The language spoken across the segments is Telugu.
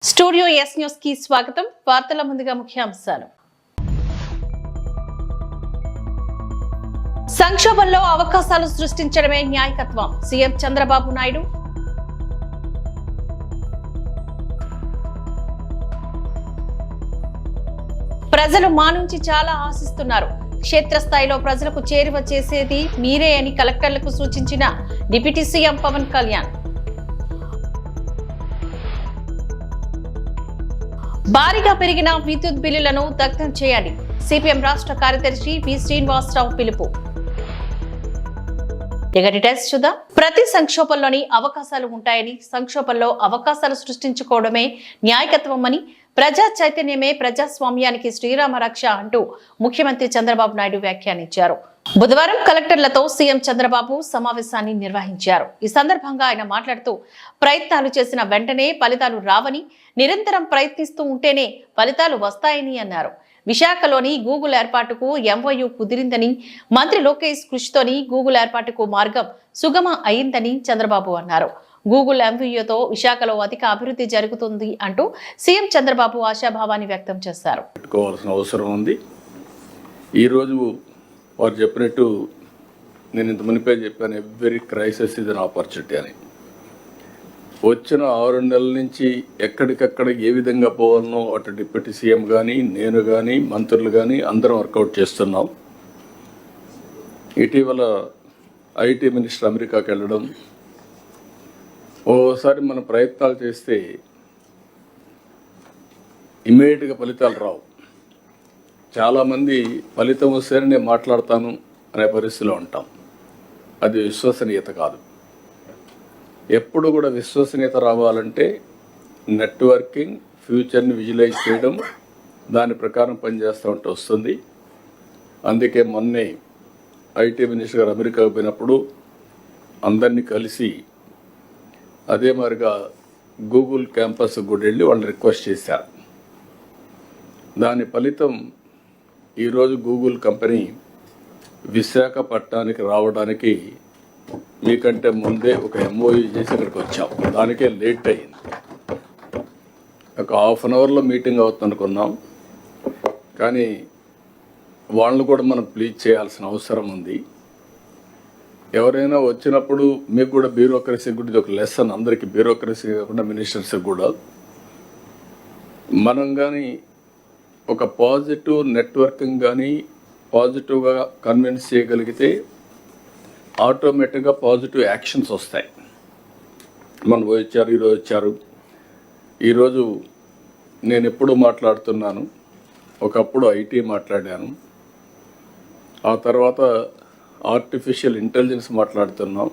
స్టూడియో ఎస్ న్యూస్ కి స్వాగతం. వార్తల ముందుగా ముఖ్యాంశాలు. సంక్షోభంలో అవకాశాలు సృష్టించడమే న్యాయకత్వం, సీఎం చంద్రబాబు నాయుడు. ప్రజలు మా నుంచి చాలా ఆశిస్తున్నారు. క్షేత్రస్థాయిలో ప్రజలకు చేరువ చేసేది మీరే అని కలెక్టర్లకు సూచించిన డిప్యూటీ సీఎం పవన్ కళ్యాణ్. భారీగా పెరిగిన విద్యుత్ బిల్లులను దగ్ధం చేయండి, సిపిఎం రాష్ట్ర కార్యదర్శి వి శ్రీనివాసరావు పిలుపు. డీటెయిల్స్ చూద్దాం. ప్రతి సంక్షోభంలోని అవకాశాలు ఉంటాయని, సంక్షోభంలో అవకాశాలు సృష్టించుకోవడమే న్యాయకత్వం అని, ప్రజా చైతన్యమే ప్రజాస్వామ్యానికి శ్రీరామ రక్ష అంటూ ముఖ్యమంత్రి చంద్రబాబు నాయుడు వ్యాఖ్యానించారు. బుధవారం కలెక్టర్లతో సీఎం చంద్రబాబు సమావేశాన్ని నిర్వహించారు. ఈ సందర్భంగా ఆయన మాట్లాడుతూ, ప్రయత్నాలు చేసిన వెంటనే ఫలితాలు రావని, నిరంతరం ప్రయత్నిస్తూ ఉంటేనే ఫలితాలు వస్తాయని అన్నారు. విశాఖలోని గూగుల్ ఏర్పాటుకు ఎంఓయూ కుదిరిందని, మంత్రి లోకేష్ కృషితోని గూగుల్ ఏర్పాటుకు మార్గం సుగమ అయిందని చంద్రబాబు అన్నారు. గూగుల్ ఎంఓయూతో విశాఖలో అధిక అభివృద్ధి జరుగుతుంది అంటూ సీఎం చంద్రబాబు ఆశాభావాన్ని వ్యక్తం చేశారు. పెట్టుకోవాల్సిన అవసరం ఉంది. ఈరోజు వారు చెప్పినట్టు నేను ఇంత మునిపే చెప్పాను, every crisis is an opportunity అని. వచ్చిన 6 నెలల నుంచి ఎక్కడికక్కడ ఏ విధంగా పోవాలనో అటు డిప్యూటీ సీఎం కానీ, నేను కానీ, మంత్రులు కానీ అందరం వర్కౌట్ చేస్తున్నాం. ఇటీవల ఐటీ మినిస్టర్ అమెరికాకి వెళ్ళడం, ఓసారి మనం ప్రయత్నాలు చేస్తే ఇమ్మీడియట్గా ఫలితాలు రావు. చాలామంది ఫలితం వస్తేనే నేను మాట్లాడతాను అనే పరిస్థితిలో ఉంటాం. అది విశ్వసనీయత కాదు. ఎప్పుడు కూడా విశ్వసనీయత రావాలంటే నెట్వర్కింగ్, ఫ్యూచర్ని విజువలైజ్ చేయడం, దాని ప్రకారం పనిచేస్తూ ఉంటే వస్తుంది. అందుకే మొన్నే ఐటీ మినిస్టర్ గారు అమెరికాకు పోయినప్పుడు అందరినీ కలిసి అదే మాదిరిగా గూగుల్ క్యాంపస్ కూడా వెళ్ళి వాళ్ళు రిక్వెస్ట్ చేశారు. దాని ఫలితం ఈరోజు గూగుల్ కంపెనీ విశాఖపట్నానికి రావడానికి మీకంటే ముందే ఒక ఎంఓయూ చేసి ఇక్కడికి వచ్చాం. దానికే లేట్ అయింది. ఒక ½ అన్ అవర్లో మీటింగ్ అవుతుంది అనుకున్నాం, కానీ వాళ్ళని కూడా మనం ప్లీజ్ చేయాల్సిన అవసరం ఉంది. ఎవరైనా వచ్చినప్పుడు మీకు కూడా బ్యూరోక్రసీ కూడా ఇది ఒక లెసన్, అందరికీ బ్యూరోక్రసీ కాకుండా మినిస్టర్స్కి కూడా. మనం కానీ ఒక పాజిటివ్ నెట్వర్కింగ్ కానీ పాజిటివ్గా కన్విన్స్ చేయగలిగితే ఆటోమేటిక్గా పాజిటివ్ యాక్షన్స్ వస్తాయి. మనం వచ్చారు, ఈరోజు వచ్చారు. ఈరోజు నేను ఎప్పుడు మాట్లాడుతున్నాను, ఒకప్పుడు ఐటీ మాట్లాడాను, ఆ తర్వాత ఆర్టిఫిషియల్ ఇంటెలిజెన్స్ మాట్లాడుతున్నాం,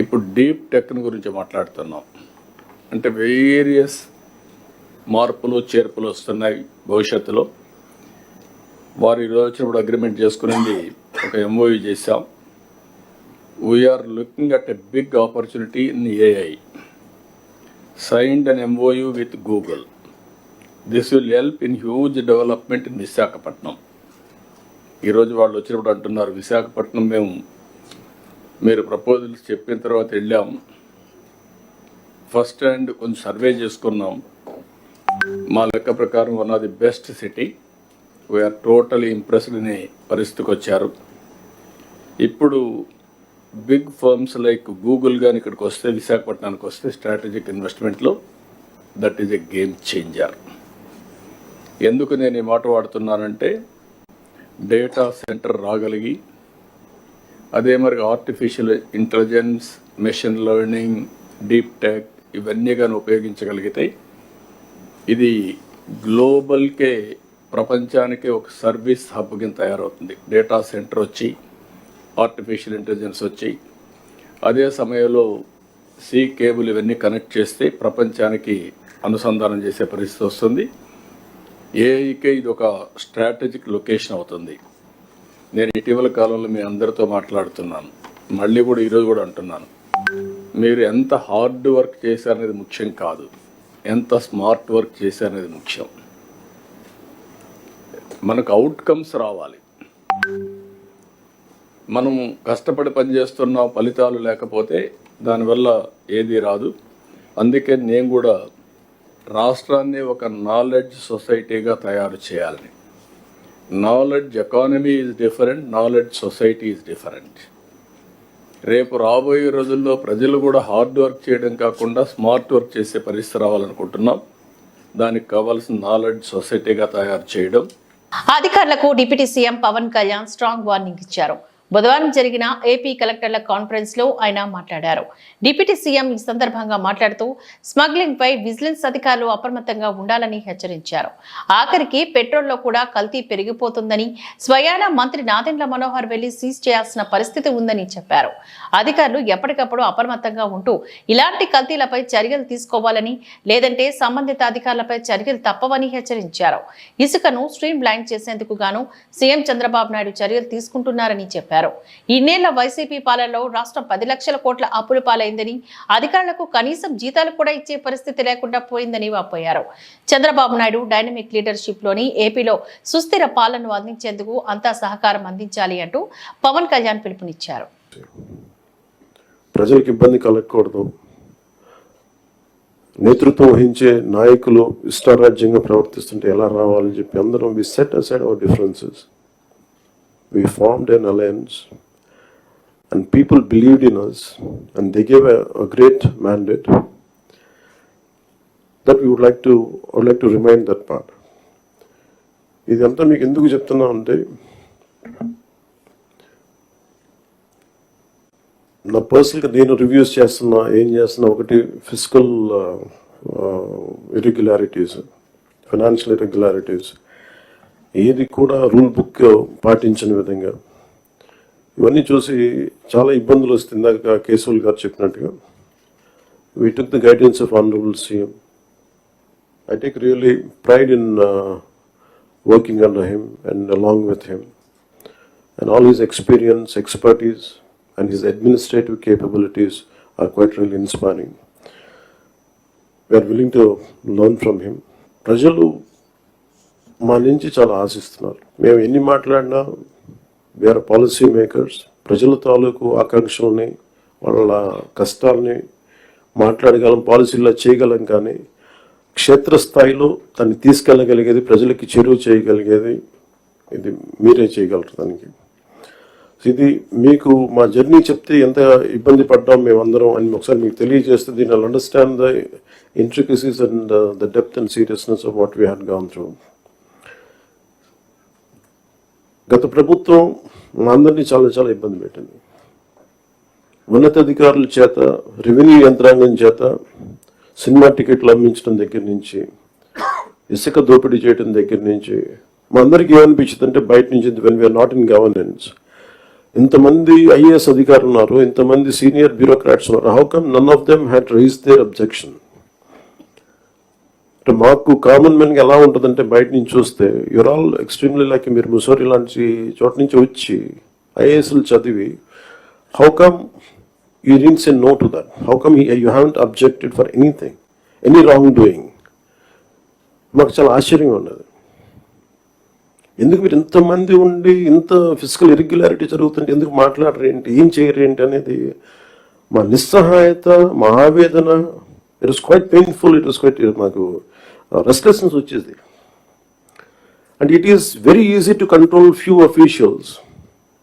ఇప్పుడు డీప్ టెక్ గురించి మాట్లాడుతున్నాం. అంటే వేరియస్ మార్పులు చేర్పులు వస్తున్నాయి భవిష్యత్తులో. వారు ఈరోజు వచ్చినప్పుడు అగ్రిమెంట్ చేసుకునేది ఒక ఎంఓయూ చేశాం. We're looking at a big opportunity in AI. Signed an MOU with Google. This will help in huge development in Visakhapatnam. ఈరోజు వాళ్ళు వచ్చినప్పుడు అంటున్నారు, విశాఖపట్నం మీరు ప్రపోజల్స్ చెప్పిన తర్వాత వెళ్ళాం, ఫస్ట్ హ్యాండ్ కొంచెం సర్వే చేసుకున్నాం. మా లెక్క ప్రకారం one of the best city, we're totally impressed అనే పరిస్థితికి వచ్చారు. ఇప్పుడు బిగ్ ఫర్మ్స్ లైక్ గూగుల్ కానీ ఇక్కడికి వస్తే, విశాఖపట్నానికి వస్తే స్ట్రాటజిక్ ఇన్వెస్ట్మెంట్లో that is a game changer. ఎందుకు నేను ఈ మాట వాడుతున్నానంటే, డేటా సెంటర్ రాగలిగి అదే మరి artificial intelligence, machine learning, deep tech ఇవన్నీ కానీ ఉపయోగించగలిగితే ఇది గ్లోబల్కే, ప్రపంచానికే ఒక సర్వీస్ హబ్ కింద తయారవుతుంది. డేటా సెంటర్ వచ్చి, ఆర్టిఫిషియల్ ఇంటెలిజెన్స్ వచ్చి, అదే సమయంలో సీ కేబుల్ ఇవన్నీ కనెక్ట్ చేస్తే ప్రపంచానికి అనుసంధానం చేసే పరిస్థితి వస్తుంది. ఏఐకే ఇది ఒక స్ట్రాటజిక్ లొకేషన్ అవుతుంది. నేను ఇటీవల కాలంలో మీ అందరితో మాట్లాడుతున్నాను, మళ్ళీ కూడా ఈరోజు కూడా అంటున్నాను, మీరు ఎంత హార్డ్ వర్క్ చేశారనేది ముఖ్యం కాదు, ఎంత స్మార్ట్ వర్క్ చేశారనేది ముఖ్యం. మనకు అవుట్కమ్స్ రావాలి. మనం కష్టపడి పనిచేస్తున్నాం, ఫలితాలు లేకపోతే దానివల్ల ఏది రాదు. అందుకే నేను కూడా రాష్ట్రాన్ని ఒక నాలెడ్జ్ సొసైటీగా తయారు చేయాలని. Knowledge economy is different, knowledge society is different. రేపు రాబోయే రోజుల్లో ప్రజలు కూడా హార్డ్ వర్క్ చేయడం కాకుండా స్మార్ట్ వర్క్ చేసే పరిస్థితి రావాలనుకుంటున్నాం. దానికి కావాల్సిన నాలెడ్జ్ సొసైటీగా తయారు చేయడం. అధికారులకు deputy CM Pawan Kalyan strong warning ఇచ్చారు. బుధవారం జరిగిన ఏపీ కలెక్టర్ల కాన్ఫరెన్స్ లో ఆయన మాట్లాడారు. డిప్యూటీ సీఎం ఈ సందర్భంగా మాట్లాడుతూ స్మగ్లింగ్ పై విజిలెన్స్ అధికారులు అప్రమత్తంగా ఉండాలని హెచ్చరించారు. ఆఖరికి పెట్రోల్లో కూడా కల్తీ పెరిగిపోతుందని, స్వయాన మంత్రి నాదెండ్ల మనోహర్ వెళ్లి సీజ్ చేయాల్సిన పరిస్థితి ఉందని చెప్పారు. అధికారులు ఎప్పటికప్పుడు అప్రమత్తంగా ఉంటూ ఇలాంటి కల్తీలపై చర్యలు తీసుకోవాలని, లేదంటే సంబంధిత అధికారులపై చర్యలు తప్పవని హెచ్చరించారు. ఇసుకను స్ట్రీమ్ లైన్ చేసేందుకు గాను సీఎం చంద్రబాబు నాయుడు చర్యలు తీసుకుంటున్నారని చెప్పారు. ఇన్నేళ్ల వైసీపీ పాలనలో రాష్ట్రం 10 లక్షల కోట్ల అప్పుల పాలైందని, అధికారులకు కనీసం జీతాలు కూడా ఇచ్చే పరిస్థితి లేకుండా పోయిందని వాపోయారు. చంద్రబాబు నాయుడు డైనమిక్ లీడర్షిప్ లోని ఏపీలో సుస్థిర పాలనను అందించేందుకు అంతా సహకారం అందించాలి అంటూ పవన్ కళ్యాణ్ పిలుపునిచ్చారు. ప్రజలకు ఇబ్బంది కలగకూడదు, నేతృత్వం వహించే నాయకులు ఇష్టారాజ్యంగా ప్రవర్తిస్తుంటే ఎలా రావాలని చెప్పి అందరం we set aside our differences. We formed an alliance and people believed in us and they gave a great mandate that we would like to remind that part. ఇదంతా మీకు ఎందుకు చెప్తున్నా అంటే నా పర్సనల్గా నేను రివ్యూస్ చేస్తున్నా, ఏం చేస్తున్నా, ఒకటి ఫిజికల్ ఇర్రెగ్యులారిటీస్, ఫైనాన్షియల్ ఇర్రెగ్యులారిటీస్, ఏది కూడా రూల్ బుక్ పాటించని విధంగా ఇవన్నీ చూసి చాలా ఇబ్బందులు వస్తుంది. ఇందాక కేశవుల్ గారు చెప్పినట్టుగా we took the guidance of honourable CM. I take really pride in working under him and along with him and all his experience, expertise and his administrative capabilities are quite really inspiring. We are willing to learn from him. ప్రజలు మా నుంచి చాలా ఆశిస్తున్నారు. మేము ఎన్ని మాట్లాడినా వీఆర్ పాలసీ మేకర్స్. ప్రజల తాలూకు ఆకాంక్షల్ని, వాళ్ళ కష్టాలని మాట్లాడగలం, పాలసీల్లో చేయగలం. కానీ క్షేత్రస్థాయిలో దాన్ని తీసుకెళ్ళగలిగేది, ప్రజలకి చేరువ చేయగలిగేది ఇది మీరే చేయగలరు. దానికి ఇది మీకు మా జర్నీ చెప్తే ఎంత ఇబ్బంది పడ్డాం మేమందరం అని ఒకసారి మీకు తెలియజేస్తే దీని I'll understand the intricacies and the depth and seriousness of what we had gone through. గత ప్రభుత్వం మా అందరినీ చాలా చాలా ఇబ్బంది పెట్టింది. ఉన్నతాధికారుల చేత, రెవెన్యూ యంత్రాంగం చేత సినిమా టికెట్లు అమ్మించడం దగ్గర నుంచి, ఇసుక దోపిడీ చేయడం దగ్గర నుంచి మా అందరికీ ఏమనిపించింది అంటే బయట నుంచి when we're not in governance, ఇంతమంది ఐఏఎస్ అధికారులు ఉన్నారు, ఇంతమంది సీనియర్ బ్యూరోక్రాట్స్ ఉన్నారు, how come none of them had raise their objection. అంటే మాకు కామన్ మెన్గా ఎలా ఉంటుందంటే బయట నుంచి చూస్తే యూర్ ఆల్ ఎక్స్ట్రీమ్లీ లైక్ మీరు ముసోరి లాంటి చోట నుంచి వచ్చి ఐఏఎస్లు చదివి how come you didn't say no to that, how come you haven't objected for anything, any wrong doing. మాకు చాలా ఆశ్చర్యంగా ఉన్నది. ఎందుకు మీరు ఇంతమంది ఉండి ఇంత ఫిజికల్ ఇర్రెగ్యులారిటీ జరుగుతుంటే ఎందుకు మాట్లాడరు ఏంటి, ఏం చేయరు ఏంటి అనేది మా నిస్సహాయత, మా ఆవేదన. It was quite painful, it was quite, మాకు రెస్ట్లెస్నెస్ వచ్చేది. And it is very easy to control few officials,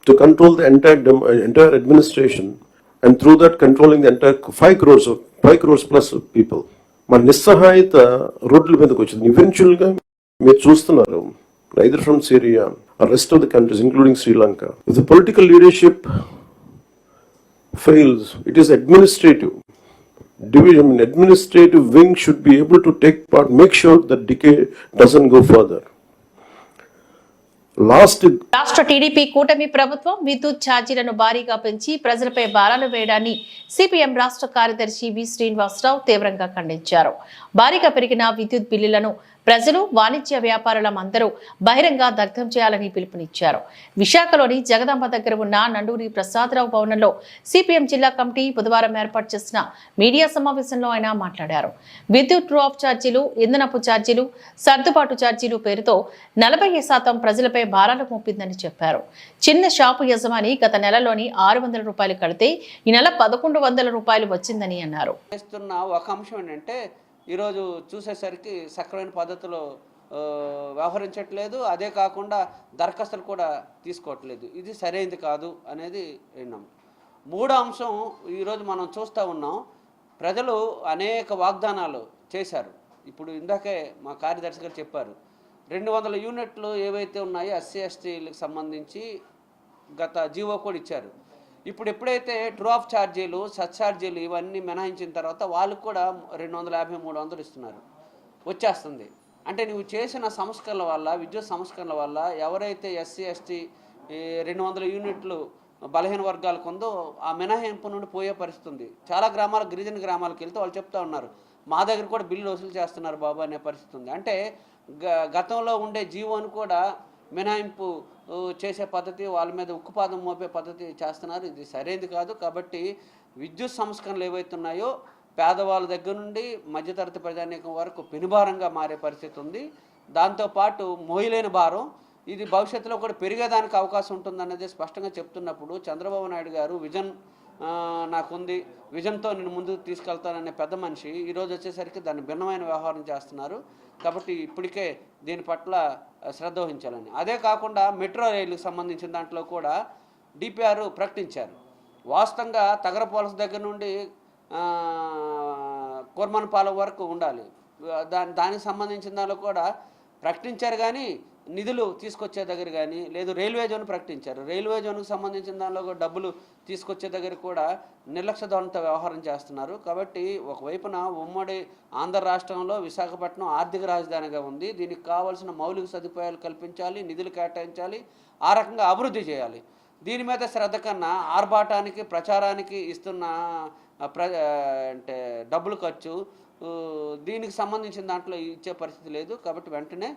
to control the entire administration and through that controlling the entire 5 crores plus people. మా నిస్సహాయత రోడ్ల మీదకి వచ్చింది. ఈవెన్చువల్గా మీరు చూస్తున్నారు, either from Syria or rest of the countries, including Sri Lanka. If the political leadership fails, it is administrative division. Administrative wing should be able to take part, make sure that decay doesn't go further. రాష్ట్ర టీడీపీ కూటమి ప్రభుత్వం విద్యుత్ ఛార్జీలను భారీగా పెంచి ప్రజలపై భారాలు వేయడాన్ని సిపిఎం రాష్ట్ర కార్యదర్శి వి శ్రీనివాసరావు తీవ్రంగా ఖండించారు. భారీగా పెరిగిన విద్యుత్ బిల్లులను ప్రజలు, వాణిజ్య వ్యాపారులందరూ బహిరంగ దగ్ధం చేయాలని పిలుపునిచ్చారు. విశాఖలోని జగదాంబ దగ్గర ఉన్న నండూరి ప్రసాదరావు భవనంలో సిపిఎం జిల్లా కమిటీ బుధవారం ఏర్పాటు చేసిన మీడియా సమావేశంలో ఆయన మాట్లాడారు. విద్యుత్ ట్రూ ఆఫ్ ఛార్జీలు, ఇంధనపు ఛార్జీలు, సర్దుబాటు ఛార్జీలు పేరుతో 40% ప్రజలపై భారాలు మోపిందని చెప్పారు. చిన్న షాపు యజమాని గత నెలలోని 600 రూపాయలు కడితే ఈ నెల 1100 రూపాయలు వచ్చిందని అన్నారు. ఒక అంశం ఏంటంటే ఈరోజు చూసేసరికి సక్రమైన పద్ధతిలో వ్యవహరించట్లేదు. అదే కాకుండా దరఖాస్తులు కూడా తీసుకోవట్లేదు. ఇది సరైనది కాదు అనేది విన్నాం. మూడో అంశం ఈరోజు మనం చూస్తూ ఉన్నాం. ప్రజలు అనేక వాగ్దానాలు చేశారు. ఇప్పుడు ఇందాకే మా కార్యదర్శి గారు చెప్పారు, 200 యూనిట్లు ఏవైతే ఉన్నాయో ఎస్సీ ఎస్టీలకు సంబంధించి గత జీవో కూడా ఇచ్చారు. ఇప్పుడు ఎప్పుడైతే ట్రూ ఆఫ్ ఛార్జీలు, సర్ఛార్జీలు ఇవన్నీ మినహాయించిన తర్వాత వాళ్ళకు కూడా 250, 300 ఇస్తున్నారు, వచ్చేస్తుంది. అంటే నువ్వు చేసిన సంస్కరణల వల్ల, విద్యుత్ సంస్కరణల వల్ల ఎవరైతే ఎస్సీ ఎస్టీ 200 యూనిట్లు బలహీన వర్గాలకు ఉందో ఆ మినహాయింపు నుండి పోయే పరిస్థితి ఉంది. చాలా గ్రామాల గిరిజన గ్రామాలకు వెళ్తే వాళ్ళు చెప్తా ఉన్నారు, మా దగ్గర కూడా బిల్లు వసూలు చేస్తున్నారు బాబు అనే పరిస్థితి ఉంది. అంటే గతంలో ఉండే జీవోను కూడా మినహాయింపు చేసే పద్ధతి, వాళ్ళ మీద ఉక్కుపాదం మోపే పద్ధతి చేస్తున్నారు. ఇది సరైనది కాదు. కాబట్టి విద్యుత్ సంస్కరణలు ఏవైతే ఉన్నాయో పేదవాళ్ళ దగ్గర నుండి మధ్యతరగతి ప్రజానీకం వరకు పెనుభారంగా మారే పరిస్థితి ఉంది. దాంతోపాటు మోయలేని భారం ఇది భవిష్యత్తులో కూడా పెరిగేదానికి అవకాశం ఉంటుందన్నది స్పష్టంగా చెప్తున్నప్పుడు చంద్రబాబు నాయుడు గారు విజన్ నాకుంది, విజన్తో నేను ముందుకు తీసుకెళ్తాననే పెద్ద మనిషి ఈరోజు వచ్చేసరికి దాన్ని భిన్నమైన వ్యవహారం చేస్తున్నారు. కాబట్టి ఇప్పటికే దీని పట్ల శ్రద్ధ వహించాలని. అదే కాకుండా మెట్రో రైలుకు సంబంధించిన దాంట్లో కూడా డిపిఆర్ ప్రకటించారు. వాస్తవంగా తగరపాలస దగ్గర నుండి కోర్మన్పాలెం వరకు ఉండాలి. దానికి సంబంధించిన దానిలో కూడా ప్రకటించారు, కానీ నిధులు తీసుకొచ్చే దగ్గర కానీ లేదు. రైల్వే జోన్ ప్రకటించారు, రైల్వే జోన్కు సంబంధించిన దానిలో కూడా డబ్బులు తీసుకొచ్చే దగ్గర కూడా నిర్లక్ష్య ధోరణితో వ్యవహారం చేస్తున్నారు. కాబట్టి ఒకవైపున ఉమ్మడి ఆంధ్ర రాష్ట్రంలో విశాఖపట్నం ఆర్థిక రాజధానిగా ఉంది. దీనికి కావాల్సిన మౌలిక సదుపాయాలు కల్పించాలి, నిధులు కేటాయించాలి, ఆ రకంగా అభివృద్ధి చేయాలి. దీని మీద శ్రద్ధ కన్నా ఆర్భాటానికి, ప్రచారానికి ఇస్తున్న అంటే డబ్బులు ఖర్చు, దీనికి సంబంధించిన దాంట్లో ఇచ్చే పరిస్థితి లేదు. కాబట్టి వెంటనే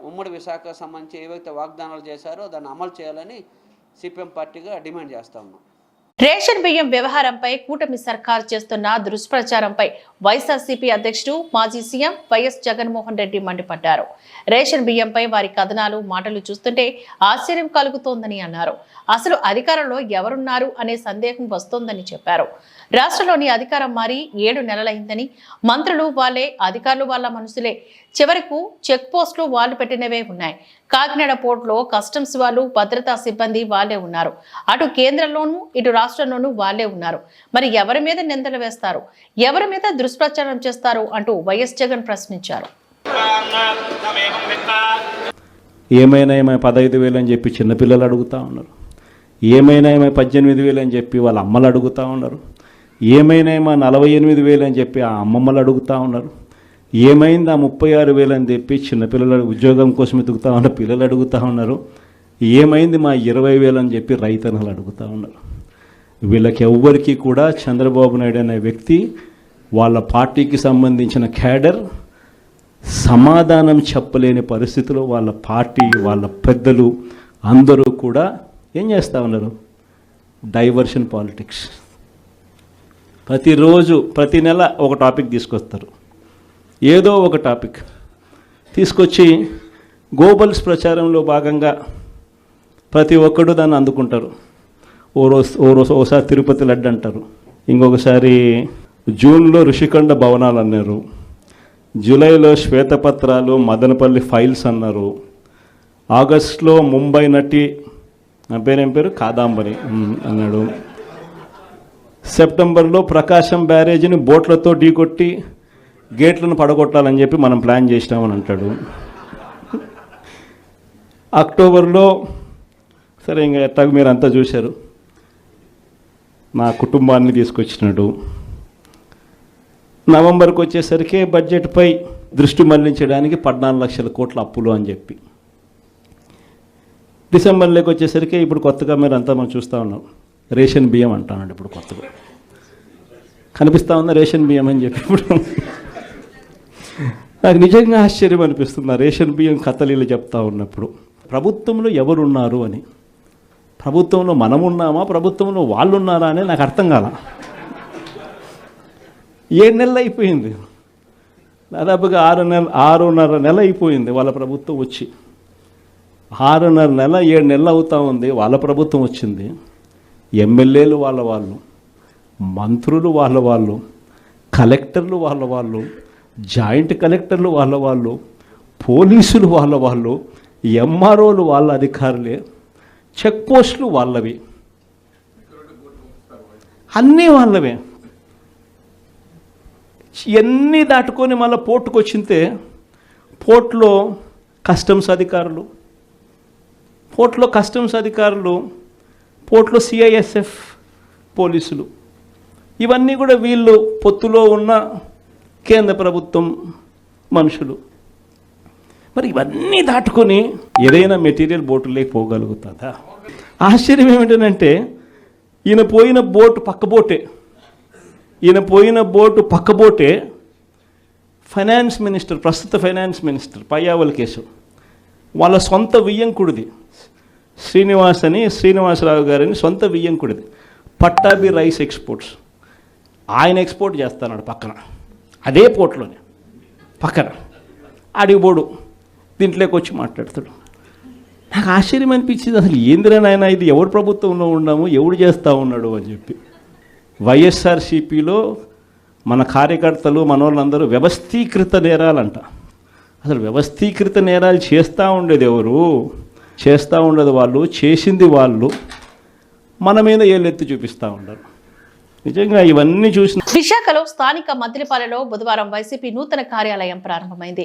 ఉమ్మడి విశాఖ సంబంధించి ఏవైతే వాగ్దానాలు చేశారో దాన్ని అమలు చేయాలని సిపిఎం పార్టీగా డిమాండ్ చేస్తా ఉన్నాం. రేషన్ బియ్యం వ్యవహారంపై కూటమి సర్కార్ చేస్తున్న దుష్ప్రచారంపై వైఎస్ఆర్సీపీ అధ్యక్షుడు మాజీ సీఎం వైఎస్ జగన్మోహన్ రెడ్డి మండిపడ్డారు. రేషన్ బియ్యంపై వారి కథనాలు, మాటలు చూస్తుంటే ఆశ్చర్యం కలుగుతోందని అన్నారు. అసలు అధికారంలో ఎవరున్నారు అనే సందేహం వస్తోందని చెప్పారు. రాష్ట్రంలోని అధికారం మారి 7 నెలలైందని, మంత్రులు వాళ్ళే, అధికారులు వాళ్ళ మనుషులే, చివరకు చెక్ పోస్టులు వాళ్ళు పెట్టినవే ఉన్నాయి. కాకినాడ పోర్టులో కస్టమ్స్ వాళ్ళు, భద్రతా సిబ్బంది వాళ్ళే ఉన్నారు. అటు కేంద్రంలోనూ ఇటు రాష్ట్రంలోనూ వాళ్ళే ఉన్నారు. మరి ఎవరి మీద నిందలు వేస్తారు, ఎవరి మీద దుష్ప్రచారం చేస్తారు అంటూ వైఎస్ జగన్ ప్రశ్నించారు. ఏమైనా 15,000 అని చెప్పి చిన్నపిల్లలు అడుగుతూ ఉన్నారు. ఏమైనా 18,000 అని చెప్పి వాళ్ళ అమ్మలు అడుగుతూ ఉన్నారు. ఏమైనా 48,000 అని చెప్పి ఆ అమ్మమ్మలు అడుగుతూ ఉన్నారు. ఏమైంది 36,000 అని చెప్పి చిన్నపిల్లలు ఉద్యోగం కోసం ఎదుగుతూ ఉన్న పిల్లలు అడుగుతూ ఉన్నారు. ఏమైంది 20,000 అని చెప్పి రైతన్నలు అడుగుతూ ఉన్నారు. వీళ్ళకి ఎవ్వరికీ కూడా చంద్రబాబు నాయుడు అనే వ్యక్తి, వాళ్ళ పార్టీకి సంబంధించిన క్యాడర్ సమాధానం చెప్పలేని పరిస్థితిలో వాళ్ళ పార్టీ, వాళ్ళ పెద్దలు అందరూ కూడా ఏం చేస్తూ ఉన్నారు? Diversion politics. ప్రతిరోజు ప్రతి నెల ఒక టాపిక్ తీసుకొస్తారు. ఏదో ఒక టాపిక్ తీసుకొచ్చి గోబల్స్ ప్రచారంలో భాగంగా ప్రతి ఒక్కడు దాన్ని అందుకుంటారు. ఓసారి తిరుపతి లడ్డు అంటారు, ఇంకొకసారి జూన్లో ఋషికొండ భవనాలు అన్నారు, జూలైలో శ్వేతపత్రాలు, మదనపల్లి ఫైల్స్ అన్నారు, ఆగస్టులో ముంబై నటి నా పేరేం పేరు కాదాంబరి అన్నాడు, సెప్టెంబర్లో ప్రకాశం బ్యారేజీని బోట్లతో ఢీకొట్టి గేట్లను పడగొట్టాలని చెప్పి మనం ప్లాన్ చేసినామని అంటాడు. అక్టోబర్లో సరే ఇంకా ఎట్టాగ మీరు అంతా చూశారు, నా కుటుంబాన్ని తీసుకొచ్చినాడు. నవంబర్కి వచ్చేసరికి బడ్జెట్పై దృష్టి మళ్లించడానికి 14 లక్షల కోట్ల అప్పులు అని చెప్పి, డిసెంబర్లోకి వచ్చేసరికి ఇప్పుడు కొత్తగా మీరు అంతా మనం చూస్తూ ఉన్నాం, రేషన్ బియ్యం అంటానండి. ఇప్పుడు కొత్తగా కనిపిస్తూ ఉందా రేషన్ బియ్యం అని చెప్పి. ఇప్పుడు నాకు నిజంగా ఆశ్చర్యం అనిపిస్తుంది ఆ రేషన్ బియ్యం కథలీలు చెప్తా ఉన్నప్పుడు. ప్రభుత్వంలో ఎవరున్నారు అని, ప్రభుత్వంలో మనమున్నామా, ప్రభుత్వంలో వాళ్ళు ఉన్నారా అని నాకు అర్థం కాల. 7 నెలలు అయిపోయింది, దాదాపుగా 6.5 నెల అయిపోయింది వాళ్ళ ప్రభుత్వం వచ్చి. 6.5 నెల 7 నెలలు అవుతూ ఉంది వాళ్ళ ప్రభుత్వం వచ్చింది. ఎమ్మెల్యేలు వాళ్ళు, మంత్రులు వాళ్ళు, కలెక్టర్లు వాళ్ళు, జాయింట్ కలెక్టర్లు వాళ్ళు, పోలీసులు వాళ్ళు, ఎంఆర్ఓలు వాళ్ళ అధికారులే, చెక్ పోస్టులు వాళ్ళవి, అన్నీ వాళ్ళవే. ఇవన్నీ దాటుకొని మళ్ళీ పోర్టుకు వచ్చింతే పోర్టులో కస్టమ్స్ అధికారులు, పోర్టులో సిఐఎస్ఎఫ్ పోలీసులు, ఇవన్నీ కూడా వీళ్ళు పొత్తులో ఉన్న కేంద్ర ప్రభుత్వం మనుషులు. మరి ఇవన్నీ దాటుకొని ఏదైనా మెటీరియల్ బోటులోకి పోగలుగుతుందా? ఆశ్చర్యం ఏమిటంటే ఈయన పోయిన బోటు పక్క బోటే ఫైనాన్స్ మినిస్టర్, ప్రస్తుత ఫైనాన్స్ మినిస్టర్ పయ్యావల కేసు వాళ్ళ సొంత వియ్యంకుడిది, శ్రీనివాసరావు గారని సొంత వియ్యంకుడిది, పట్టాభి రైస్ ఎక్స్పోర్ట్స్. ఆయన ఎక్స్పోర్ట్ చేస్తున్నాడు పక్కన, అదే పోర్ట్లోనే పక్కన. అడిగిపోడు దీంట్లోకి వచ్చి మాట్లాడతాడు. నాకు ఆశ్చర్యం అనిపించింది, అసలు ఏందిరా నాయన ఇది, ఎవరు ప్రభుత్వంలో ఉన్నాము, ఎవడు చేస్తూ ఉన్నాడు అని చెప్పి. వైఎస్ఆర్సీపీలో మన కార్యకర్తలు మనోళ్ళందరూ వ్యవస్థీకృత నేరాలంట. అసలు వ్యవస్థీకృత నేరాలు చేస్తూ ఉండేది ఎవరు? చేస్తూ ఉండేది వాళ్ళు, చేసింది వాళ్ళు, మన మీద ఏళ్ళెత్తి చూపిస్తూ ఉండరు. నిజంగా ఇవన్నీ చూసిన విశాఖలో స్థానిక మద్దిలపాలెంలో బుధవారం వైసీపీ నూతన కార్యాలయం ప్రారంభమైంది.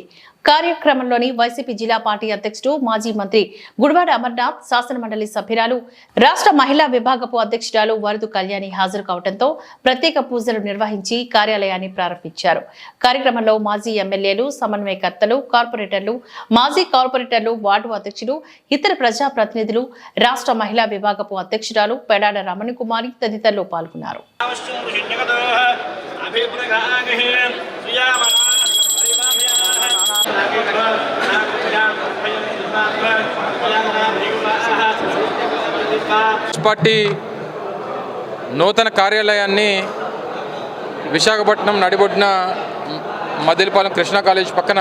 కార్యక్రమంలోని వైసీపీ జిల్లా పార్టీ అధ్యక్షుడు మాజీ మంత్రి గుడివాడ అమర్నాథ్, శాసనమండలి సభ్యురాలు, రాష్ట్ర మహిళా విభాగపు అధ్యక్షురాలు వరదు కళ్యాణి హాజరు కావడంతో ప్రత్యేక పూజలు నిర్వహించి కార్యాలయాన్ని ప్రారంభించారు. కార్యక్రమంలో మాజీ ఎమ్మెల్యేలు, సమన్వయకర్తలు, కార్పొరేటర్లు, మాజీ కార్పొరేటర్లు, వార్డు అధ్యక్షులు, ఇతర ప్రజాప్రతినిధులు, రాష్ట్ర మహిళా విభాగపు అధ్యక్షురాలు పెడాడ రమణకుమారి తదితరులు పాల్గొన్నారు. పార్టీ నూతన కార్యాలయాన్ని విశాఖపట్నం నడిబొడ్డున మద్దిలపాలెం కృష్ణా కాలేజ్ పక్కన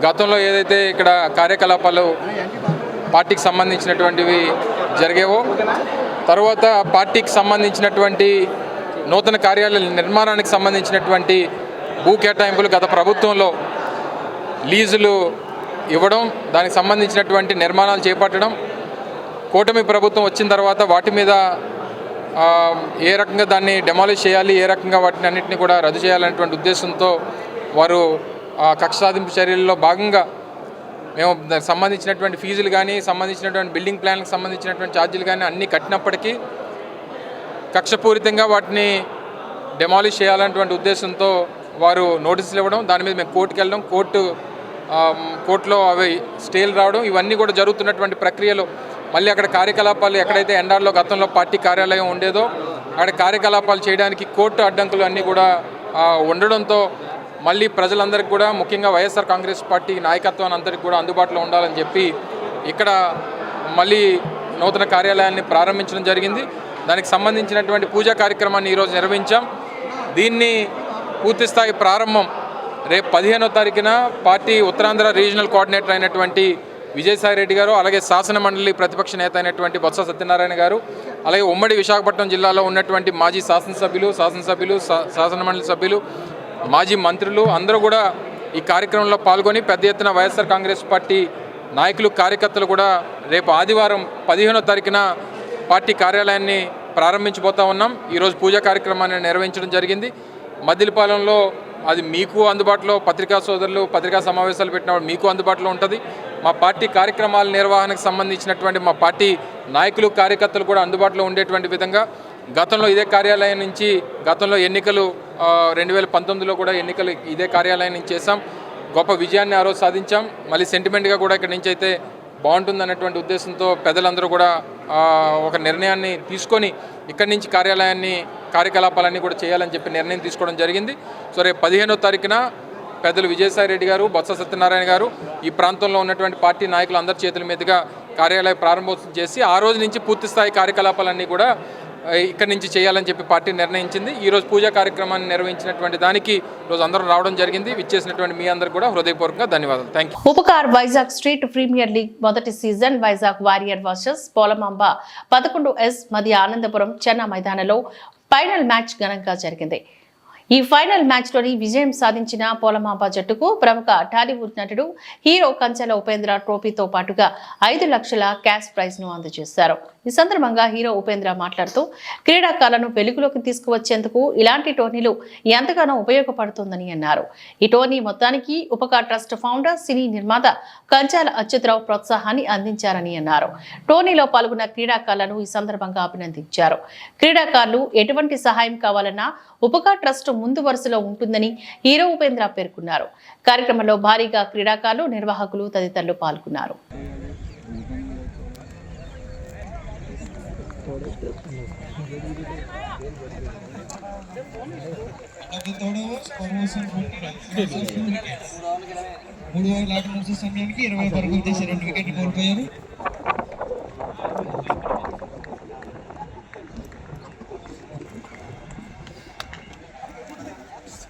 గతంలో ఏదైతే ఇక్కడ కార్యకలాపాలు పార్టీకి సంబంధించినటువంటివి జరిగేవో, తర్వాత పార్టీకి సంబంధించినటువంటి నూతన కార్యాలయ నిర్మాణానికి సంబంధించినటువంటి భూ కేటాయింపులు గత ప్రభుత్వంలో లీజులు ఇవ్వడం, దానికి సంబంధించినటువంటి నిర్మాణాలు చేపట్టడం, కూటమి ప్రభుత్వం వచ్చిన తర్వాత వాటి మీద ఏ రకంగా దాన్ని డెమాలిష్ చేయాలి, ఏ రకంగా వాటిని అన్నింటినీ కూడా రద్దు చేయాలనేటువంటి ఉద్దేశంతో వారు కక్ష సాధింపు చర్యల్లో భాగంగా మేము దానికి సంబంధించినటువంటి ఫీజులు కానీ, సంబంధించినటువంటి బిల్డింగ్ ప్లాన్లకు సంబంధించినటువంటి ఛార్జీలు కానీ అన్నీ కట్టినప్పటికీ కక్షపూరితంగా వాటిని డెమాలిష్ చేయాలనేటువంటి ఉద్దేశంతో వారు నోటీసులు ఇవ్వడం, దాని మీద మేము కోర్టుకు వెళ్ళడం, కోర్టులో అవి స్టేలు రావడం, ఇవన్నీ కూడా జరుగుతున్నటువంటి ప్రక్రియలో మళ్ళీ అక్కడ కార్యకలాపాలు ఎక్కడైతే ఎండార్లో గతంలో పార్టీ కార్యాలయం ఉండేదో అక్కడ కార్యకలాపాలు చేయడానికి కోర్టు అడ్డంకులు అన్నీ కూడా ఉండడంతో మళ్ళీ ప్రజలందరికీ కూడా, ముఖ్యంగా వైఎస్ఆర్ కాంగ్రెస్ పార్టీ నాయకత్వాన్ని అందరికీ కూడా అందుబాటులో ఉండాలని చెప్పి ఇక్కడ మళ్ళీ నూతన కార్యాలయాన్ని ప్రారంభించడం జరిగింది. దానికి సంబంధించినటువంటి పూజా కార్యక్రమాన్ని ఈరోజు నిర్వహించాం. దీన్ని పూర్తిస్థాయి ప్రారంభం రేపు 15వ తారీఖున పార్టీ ఉత్తరాంధ్ర రీజనల్ కోఆర్డినేటర్ అయినటువంటి విజయసాయిరెడ్డి గారు, అలాగే శాసన మండలి ప్రతిపక్ష నేత అయినటువంటి బొత్స సత్యనారాయణ గారు, అలాగే ఉమ్మడి విశాఖపట్నం జిల్లాలో ఉన్నటువంటి మాజీ శాసనసభ్యులు, శాసన మండలి సభ్యులు, మాజీ మంత్రులు అందరూ కూడా ఈ కార్యక్రమంలో పాల్గొని పెద్ద ఎత్తున వైఎస్ఆర్ కాంగ్రెస్ పార్టీ నాయకులు, కార్యకర్తలు కూడా రేపు ఆదివారం 15వ తారీఖున పార్టీ కార్యాలయాన్ని ప్రారంభించబోతా ఉన్నాం. ఈరోజు పూజా కార్యక్రమాన్ని నిర్వహించడం జరిగింది. మద్దిలపాలెంలో అది మీకు అందుబాటులో, పత్రికా సోదరులు పత్రికా సమావేశాలు పెట్టినప్పుడు మీకు అందుబాటులో ఉంటుంది. మా పార్టీ కార్యక్రమాల నిర్వహణకు సంబంధించినటువంటి మా పార్టీ నాయకులు, కార్యకర్తలు కూడా అందుబాటులో ఉండేటువంటి విధంగా గతంలో ఇదే కార్యాలయం నుంచి గతంలో ఎన్నికలు 2019లో కూడా ఎన్నికలు ఇదే కార్యాలయం నుంచి చేశాం. గొప్ప విజయాన్ని ఆ రోజు సాధించాం. మళ్ళీ సెంటిమెంట్గా కూడా ఇక్కడి నుంచి అయితే బాగుంటుందన్నటువంటి ఉద్దేశంతో పెద్దలందరూ కూడా ఒక నిర్ణయాన్ని తీసుకొని ఇక్కడి నుంచి కార్యకలాపాలన్నీ కూడా చేయాలని చెప్పి నిర్ణయం తీసుకోవడం జరిగింది. సో రేపు 15వ తారీఖున పెద్దలు విజయసాయిరెడ్డి గారు, బొత్స సత్యనారాయణ గారు ఈ ప్రాంతంలో ఉన్నటువంటి పార్టీ నాయకులు అందరి చేతుల మీదుగా కార్యాలయ ప్రారంభోత్సవం చేసి ఆ రోజు నుంచి పూర్తిస్థాయి కార్యకలాపాలన్నీ కూడా ఇక్కడి నుంచి చేయాలని చెప్పి పార్టీ నిర్ణయించింది. ఈరోజు పూజా కార్యక్రమాన్ని నిర్వహించినటువంటి దానికి ఈరోజు అందరూ రావడం జరిగింది. విచ్చేసినటువంటి మీ అందరూ కూడా హృదయపూర్వకంగా ధన్యవాదాలు. Thank you. ఉపకార్ వైజాగ్ స్ట్రీట్ ప్రీమియర్ లీగ్ మొదటి season Vizag warrior versus Polamamba 11S మధ్య ఆనందపురం చెన్న మైదానంలో ఫైనల్ మ్యాచ్ ఘనంగా జరిగింది. ఈ ఫైనల్ మ్యాచ్ లోని విజయం సాధించిన పోలమాంబ జట్టుకు ప్రముఖ టాలీవుడ్ నటుడు హీరో కంచెల ఉపేంద్ర ట్రోఫీతో పాటుగా 5 లక్షల క్యాష్ ప్రైజ్ ను అందజేశారు. ఈ సందర్భంగా హీరో ఉపేంద్ర మాట్లాడుతూ క్రీడాకారులను వెలుగులోకి తీసుకువచ్చేందుకు ఇలాంటి టోర్నీలు ఎంతగానో ఉపయోగపడుతుందని అన్నారు. ఈ టోర్నీ మొత్తానికి ఉపకా ట్రస్ట్ ఫౌండర్ సినీ నిర్మాత కంచాల అచ్యుతరావు ప్రోత్సాహాన్ని అందించారని అన్నారు. టోర్నీలో పాల్గొన్న క్రీడాకారులను ఈ సందర్భంగా అభినందించారు. క్రీడాకారులు ఎటువంటి సహాయం కావాలన్నా ఉపకా ట్రస్ట్ ముందు వరుసలో ఉంటుందని హీరో ఉపేంద్ర పేర్కొన్నారు. కార్యక్రమంలో భారీగా క్రీడాకారులు, నిర్వాహకులు తదితరులు పాల్గొన్నారు. సమయానికి 20 పరుగులు తీసి 2 వికెట్లు కోల్పోయారు.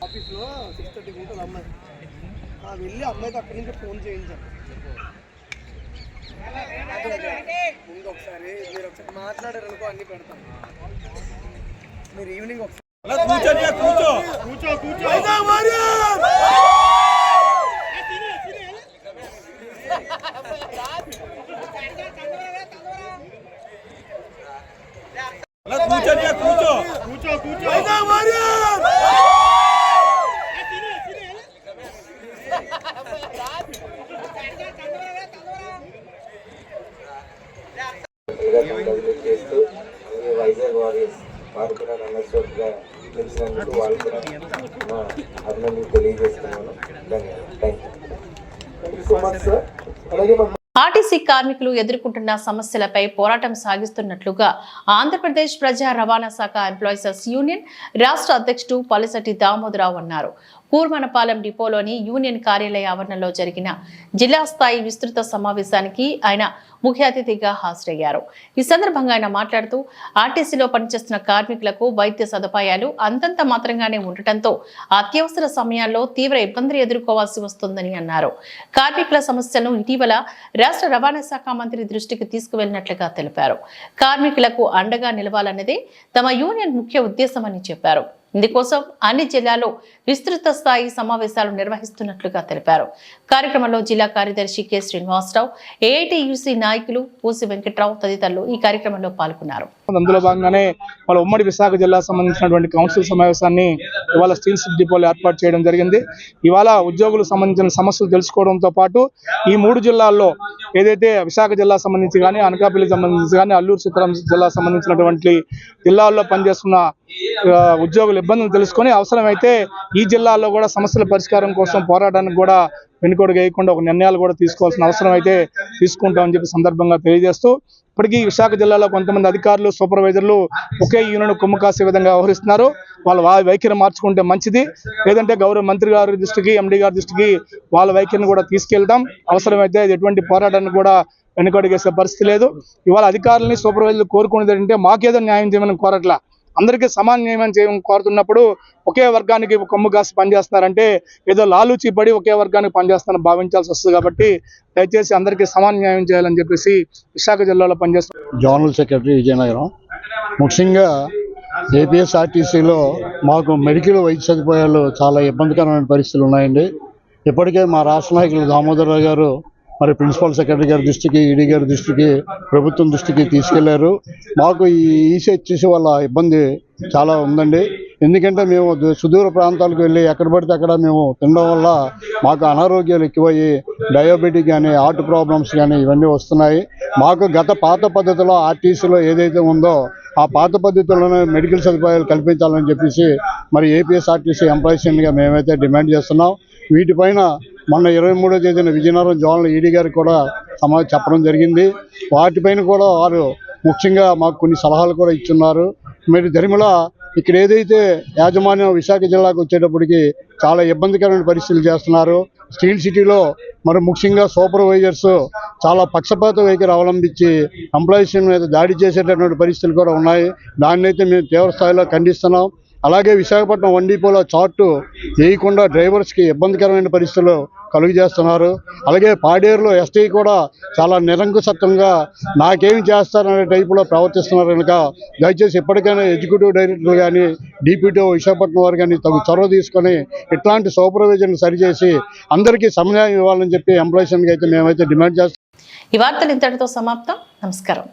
ఆఫీస్లో 6:30 గంటలు అమ్మాయి వెళ్ళి అమ్మాయితో అక్కడి నుంచి ఫోన్ చేయించాను. ముందు ఒకసారి మీరు ఒకసారి మాట్లాడారు అనుకో, అన్ని పెడతాను. మీరు ఈవినింగ్ ఒకసారి చేస్తూ వైజాగ్ వారియర్స్ వారు కూడా రన్నర్స్గా గెలిచినందుకు వాళ్ళు కూడా మా అభినందనలు తెలియజేస్తున్నాను. ధన్యవాదాలు. Thank you so much sir. అలాగే ఆర్టీసీ కార్మికులు ఎదుర్కొంటున్న సమస్యలపై పోరాటం సాగిస్తున్నట్లుగా ఆంధ్రప్రదేశ్ ప్రజా రవాణా శాఖ ఎంప్లాయీస్ యూనియన్ రాష్ట్ర అధ్యక్షుడు పల్లిశెట్టి దామోదరరావు అన్నారు. కూర్మనపాలెం డిపోలోని యూనియన్ కార్యాలయ ఆవరణలో జరిగిన జిల్లా స్థాయి విస్తృత సమావేశానికి ఆయన ముఖ్య అతిథిగా హాజరయ్యారు. ఈ సందర్భంగా ఆయన మాట్లాడుతూ ఆర్టీసీలో పనిచేస్తున్న కార్మికులకు వైద్య సదుపాయాలు అంతంత మాత్రంగానే ఉండటంతో అత్యవసర సమయాల్లో తీవ్ర ఇబ్బందులు ఎదుర్కోవాల్సి వస్తుందని అన్నారు. కార్మికుల సమస్యలను ఇటీవల రాష్ట్ర రవాణా శాఖ మంత్రి దృష్టికి తీసుకువెళ్లినట్లుగా తెలిపారు. కార్మికులకు అండగా నిలవాలన్నదే తమ యూనియన్ ముఖ్య ఉద్దేశమని చెప్పారు. ఇందుకోసం అన్ని జిల్లాల్లో విస్తృత స్థాయి సమావేశాలు నిర్వహిస్తున్నట్లుగా తెలిపారు. కార్యక్రమంలో జిల్లా కార్యదర్శి కె శ్రీనివాసరావు, ఏఐటియుసి నాయకులు పూసి వెంకట్రావు తదితరులు ఈ కార్యక్రమంలో పాల్గొన్నారు. అందులో భాగంగానే వాళ్ళ ఉమ్మడి విశాఖ జిల్లా సంబంధించినటువంటి కౌన్సిల్ సమావేశాన్ని ఇవాళ స్టీల్ సిటీ డిపోలో ఏర్పాటు చేయడం జరిగింది. ఇవాళ ఉద్యోగులకు సంబంధించిన సమస్యలు తెలుసుకోవడంతో పాటు ఈ 3 జిల్లాల్లో ఏదైతే విశాఖ జిల్లా సంబంధించి కానీ, అనకాపల్లి సంబంధించి కానీ, అల్లూరు సీతారాం జిల్లా సంబంధించినటువంటి జిల్లాల్లో పనిచేస్తున్న ఉద్యోగుల ఇబ్బందులు తెలుసుకొని అవసరమైతే ఈ జిల్లాల్లో కూడా సమస్యల పరిష్కారం కోసం పోరాటానికి కూడా వెనుకడుగు వేయకుండా ఒక నిర్ణయాలు కూడా తీసుకోవాల్సిన అవసరం అయితే తీసుకుంటామని చెప్పి సందర్భంగా తెలియజేస్తూ, ఇప్పటికీ విశాఖ జిల్లాలో కొంతమంది అధికారులు, సూపర్వైజర్లు ఒకే యూనియన్ కొమ్ము కాసే విధంగా వ్యవహరిస్తున్నారు. వాళ్ళ వైఖరి మార్చుకుంటే మంచిది. లేదంటే గౌరవ మంత్రి గారి దృష్టికి, ఎండీ గారి దృష్టికి వాళ్ళ వైఖరిని కూడా తీసుకెళ్తాం. అవసరమైతే ఎటువంటి పోరాటాన్ని కూడా వెనుకడుగేసే పరిస్థితి లేదు. ఇవాళ అధికారులని, సూపర్వైజర్లు కోరుకునేది ఏంటంటే మాకేదో న్యాయం చేయమని కోరట్లా, అందరికీ సమాన న్యాయం చేయమని కోరుతున్నప్పుడు ఒకే వర్గానికి కొమ్ము కాసి పనిచేస్తున్నారంటే ఏదో లాలూచి పడి ఒకే వర్గానికి పనిచేస్తారని భావించాల్సి వస్తుంది. కాబట్టి దయచేసి అందరికీ సమాన న్యాయం చేయాలని చెప్పేసి విశాఖ జిల్లాలో పనిచేస్తున్నారు. Zonal secretary Vizianagaram. ముఖ్యంగా ఏపీఎస్ఆర్టీసీలో మాకు మెడికల్ వైద్య సదుపాయాలు చాలా ఇబ్బందికరమైన పరిస్థితులు ఉన్నాయండి. ఇప్పటికే మా రాష్ట్ర నాయకులు దామోదరరావు గారు మరి ప్రిన్సిపల్ సెక్రటరీ గారి దృష్టికి, ఈడీ గారి దృష్టికి, ప్రభుత్వం దృష్టికి తీసుకెళ్లారు. మాకు ఈ ఈసీహెచ్సీ వల్ల ఇబ్బంది చాలా ఉందండి. ఎందుకంటే మేము సుదూర ప్రాంతాలకు వెళ్ళి ఎక్కడ పడితే అక్కడ మేము తినడం వల్ల మాకు అనారోగ్యాలు ఎక్కువయ్యి డయాబెటిక్ కానీ, హార్ట్ ప్రాబ్లమ్స్ కానీ ఇవన్నీ వస్తున్నాయి. మాకు పాత పద్ధతిలో ఆర్టీసీలో ఏదైతే ఉందో ఆ పాత పద్ధతిలోనే మెడికల్ సదుపాయాలు కల్పించాలని చెప్పేసి మరి ఏపీఎస్ఆర్టీసీ ఎంప్లాయీస్గా మేమైతే డిమాండ్ చేస్తున్నాం. వీటిపైన మొన్న 23వ తేదీన విజయనగరం జోనల్ ఈడీ గారికి కూడా చెప్పడం జరిగింది. వాటిపైన కూడా వారు ముఖ్యంగా మాకు కొన్ని సలహాలు కూడా ఇచ్చున్నారు. మరి ధర్మిల ఇక్కడ ఏదైతే యాజమాన్యం విశాఖ జిల్లాకు వచ్చేటప్పటికి చాలా ఇబ్బందికరమైన పరిస్థితులు చేస్తున్నారు. స్టీల్ సిటీలో మరి ముఖ్యంగా సూపర్వైజర్స్ చాలా పక్షపాత వైఖరి అవలంబించి ఎంప్లాయీస్ మీద దాడి చేసేటటువంటి పరిస్థితులు కూడా ఉన్నాయి. దాన్ని అయితే మేము తీవ్ర స్థాయిలో ఖండిస్తున్నాం. అలాగే విశాఖపట్నం వన్ డిపోలో చార్టు వేయకుండా డ్రైవర్స్కి ఇబ్బందికరమైన పరిస్థితులు కలుగు చేస్తున్నారు. అలాగే పాడేరులో ఎస్టీ కూడా చాలా నిరంకుశత్వంగా నాకేమి చేస్తారనే టైపులో ప్రవర్తిస్తున్నారు కనుక దయచేసి ఎప్పటికైనా ఎగ్జిక్యూటివ్ డైరెక్టర్లు కానీ డిప్యూటీ విశాఖపట్నం వారు కానీ తగు చొరవ తీసుకొని ఇట్లాంటి సూపర్వైజర్ని సరిచేసి అందరికీ సమన్వయం ఇవ్వాలని చెప్పి ఎంప్లాయీస్కి అయితే మేమైతే డిమాండ్ చేస్తాం. ఈ వార్తలు ఇంతటితో సమాప్తం. నమస్కారం.